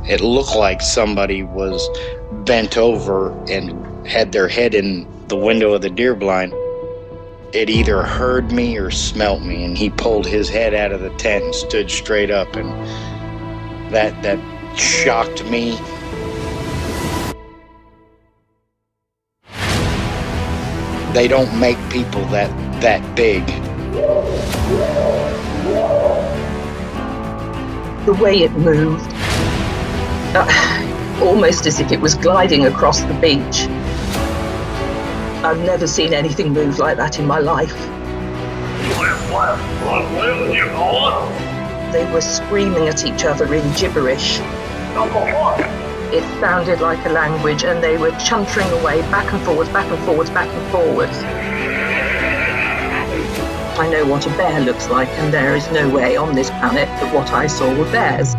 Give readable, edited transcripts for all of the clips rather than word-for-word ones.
It looked like somebody was bent over and had their head in the window of the deer blind. It either heard me or smelt me, and he pulled his head out of the tent and stood straight up, and that shocked me. They don't make people that big. The way it moved, almost as if it was gliding across the beach. I've never seen anything move like that in my life. They were screaming at each other in gibberish. It sounded like a language, and they were chuntering away back and forwards, back and forwards, back and forwards. I know what a bear looks like, and there is no way on this planet that what I saw were bears.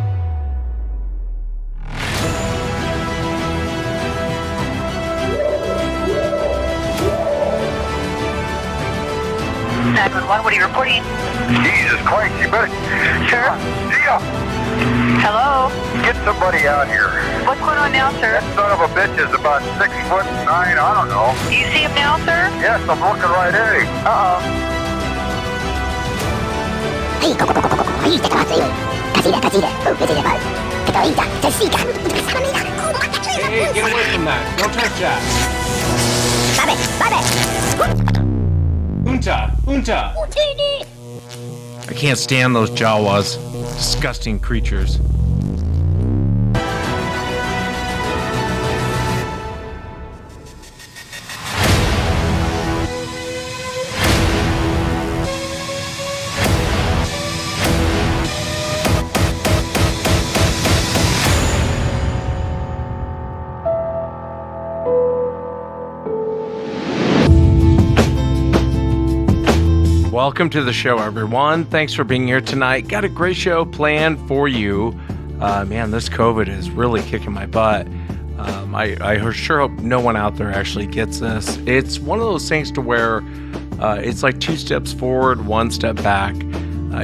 911, what are you reporting? Jesus Christ, you better... Sir? See ya! Hello? Get somebody out here. What's going on now, sir? That son of a bitch is about 6'9", I don't know. Do you see him now, sir? Yes, I'm looking right at him. Uh-oh. Hey, get away from that. Don't touch that. Unta! I can't stand those Jawas. Disgusting creatures. Welcome to the show, everyone. Thanks for being here tonight. Got a great show planned for you. Man, this COVID is really kicking my butt. I sure hope no one out there actually gets this. It's one of those things to where it's like 2 steps forward, 1 step back.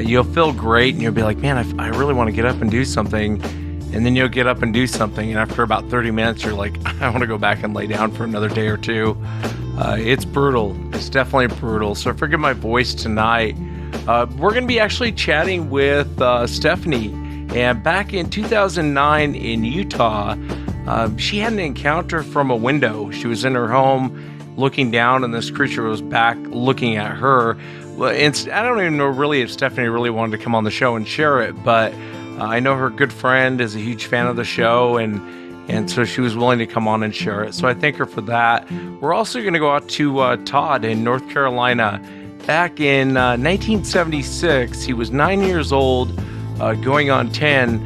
You'll feel great and you'll be like, man, I really want to get up and do something. And then you'll get up and do something. And after about 30 minutes, you're like, I want to go back and lay down for another day or two. It's brutal. It's definitely brutal. So forgive my voice tonight. We're going to be actually chatting with Stephanie. And back in 2009 in Utah, she had an encounter from a window. She was in her home looking down, and this creature was back looking at her. Well, I don't even know really if Stephanie really wanted to come on the show and share it, but I know her good friend is a huge fan of the show, and so she was willing to come on and share it. So I thank her for that. We're also going to go out to Todd in North Carolina. Back in 1976, he was 9 years old, going on 10,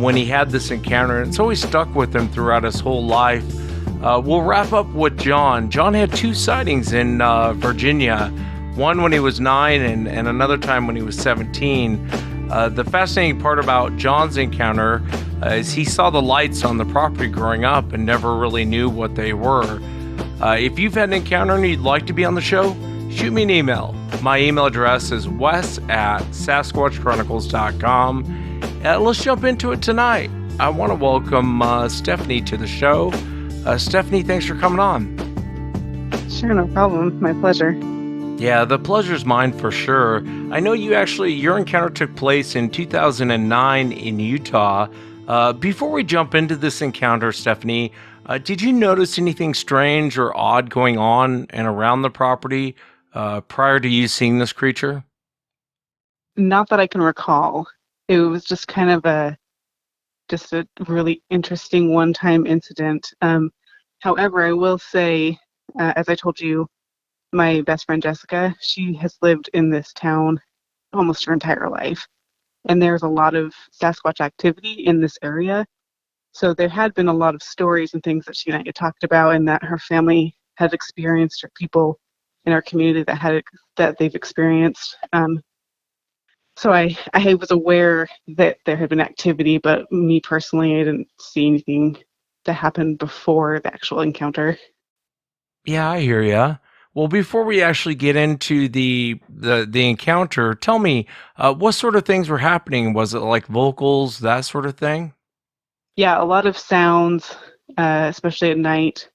when he had this encounter. And it's always stuck with him throughout his whole life. We'll wrap up with John. John had 2 sightings in Virginia, one when he was 9 and another time when he was 17. The fascinating part about John's encounter is he saw the lights on the property growing up and never really knew what they were. If you've had an encounter and you'd like to be on the show, shoot me an email. My email address is wes@sasquatchchronicles.com. Let's jump into it tonight. I want to welcome Stephanie to the show. Stephanie, thanks for coming on. Sure, no problem. My pleasure. Yeah, the pleasure's mine for sure. I know your encounter took place in 2009 in Utah. Before we jump into this encounter, Stephanie, did you notice anything strange or odd going on and around the property prior to you seeing this creature? Not that I can recall. It was just kind of a really interesting one-time incident. However, I will say, as I told you, my best friend Jessica, she has lived in this town almost her entire life. And there's a lot of Sasquatch activity in this area. So there had been a lot of stories and things that she and I had talked about, and that her family had experienced, or people in our community that they've experienced. So I was aware that there had been activity, but me personally, I didn't see anything that happened before the actual encounter. Yeah, I hear ya. Well, before we actually get into the encounter, tell me what sort of things were happening. Was it like vocals, that sort of thing? Yeah, a lot of sounds, especially at night.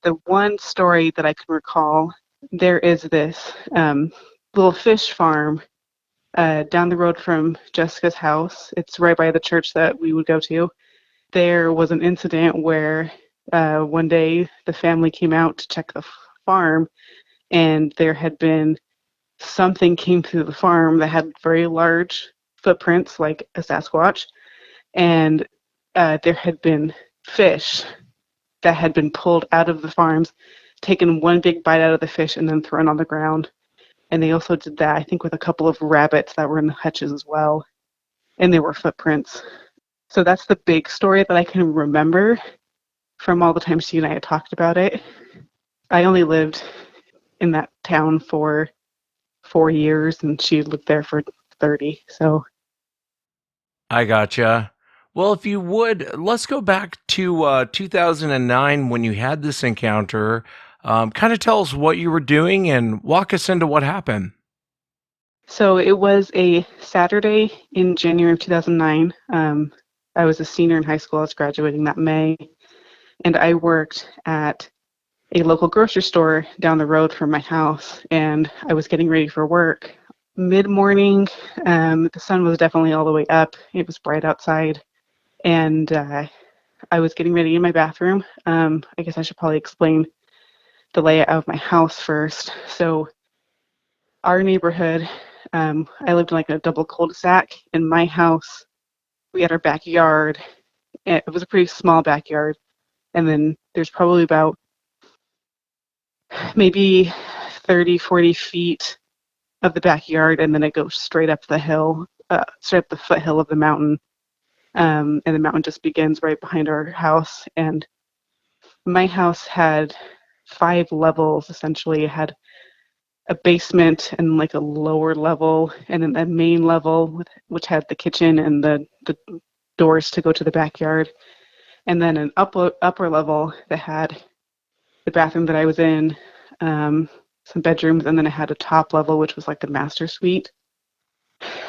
The one story that I can recall, there is this little fish farm down the road from Jessica's house. It's right by the church that we would go to. There was an incident where one day the family came out to check the farm, and there had been something came through the farm that had very large footprints, like a Sasquatch, and there had been fish that had been pulled out of the farms, taken one big bite out of the fish, and then thrown on the ground. And they also did that, I think, with a couple of rabbits that were in the hutches as well. And there were footprints. So that's the big story that I can remember from all the times she and I had talked about it. I only lived in that town for 4 years, and she lived there for 30. So I gotcha. Well, if you would, let's go back to 2009 when you had this encounter. Kind of tell us what you were doing and walk us into what happened. So it was a Saturday in January of 2009. I was a senior in high school. I was graduating that May. And I worked at a local grocery store down the road from my house. And I was getting ready for work. Mid-morning, the sun was definitely all the way up. It was bright outside. And I was getting ready in my bathroom. I guess I should probably explain the layout of my house first. So our neighborhood, I lived in like a double cul-de-sac. In my house, we had our backyard. It was a pretty small backyard. And then there's probably about maybe 30, 40 feet of the backyard. And then it goes straight up the hill, straight up the foothill of the mountain. And the mountain just begins right behind our house. And my house had 5 levels, essentially. It had a basement and like a lower level, and then a main level which had the kitchen and the doors to go to the backyard, and then an upper level that had the bathroom that I was in, some bedrooms, and then it had a top level which was like the master suite.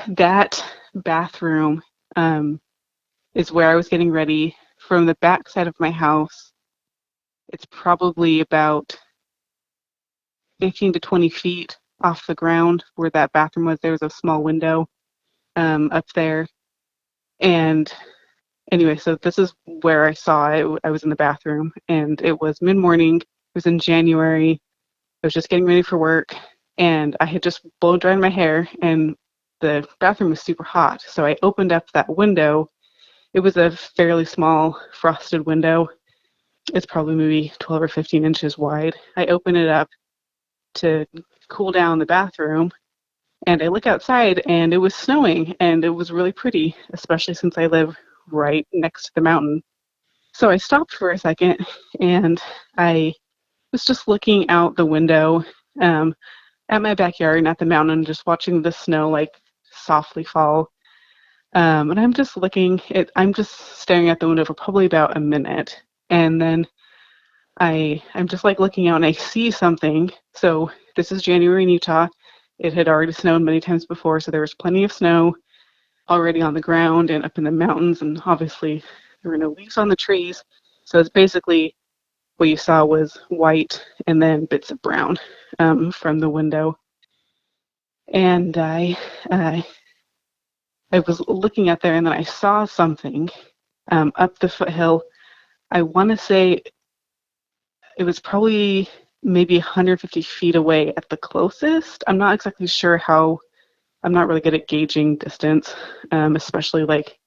That bathroom is where I was getting ready from the back side of my house. It's probably about 15 to 20 feet off the ground where that bathroom was. There was a small window up there. And anyway, so this is where I saw it. I was in the bathroom, and it was mid-morning. It was in January. I was just getting ready for work, and I had just blow dried my hair, and the bathroom was super hot. So I opened up that window. It was a fairly small frosted window. It's probably maybe 12 or 15 inches wide. I opened it up to cool down the bathroom, and I look outside, and it was snowing, and it was really pretty, especially since I live right next to the mountain. So I stopped for a second, and I was just looking out the window at my backyard and at the mountain, just watching the snow like softly fall. And I'm just staring at the window for probably about a minute. And then I'm just like looking out, and I see something. So this is January in Utah. It had already snowed many times before, so there was plenty of snow already on the ground and up in the mountains, and obviously there were no leaves on the trees. So it's basically what you saw was white and then bits of brown from the window. And I was looking out there, and then I saw something up the foothill. I want to say it was probably maybe 150 feet away at the closest. I'm not exactly sure how. I'm not really good at gauging distance, especially like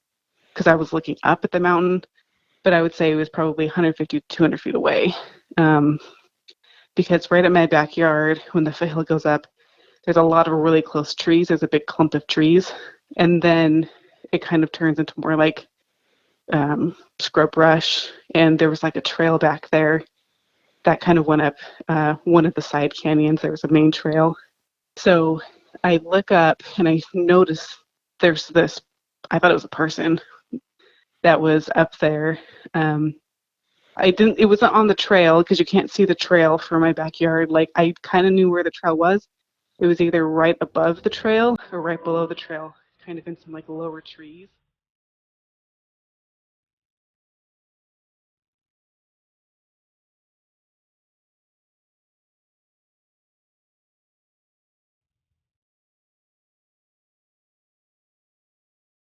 because I was looking up at the mountain, but I would say it was probably 150 to 200 feet away. Because right at my backyard, when the foothill goes up, there's a lot of really close trees. There's a big clump of trees. And then it kind of turns into more like scrub brush. And there was like a trail back there that kind of went up one of the side canyons. There was a main trail. So I look up and I notice there's this, I thought it was a person that was up there. It wasn't on the trail because you can't see the trail from my backyard. Like I kind of knew where the trail was. It was either right above the trail or right below the trail, kind of in some like lower trees.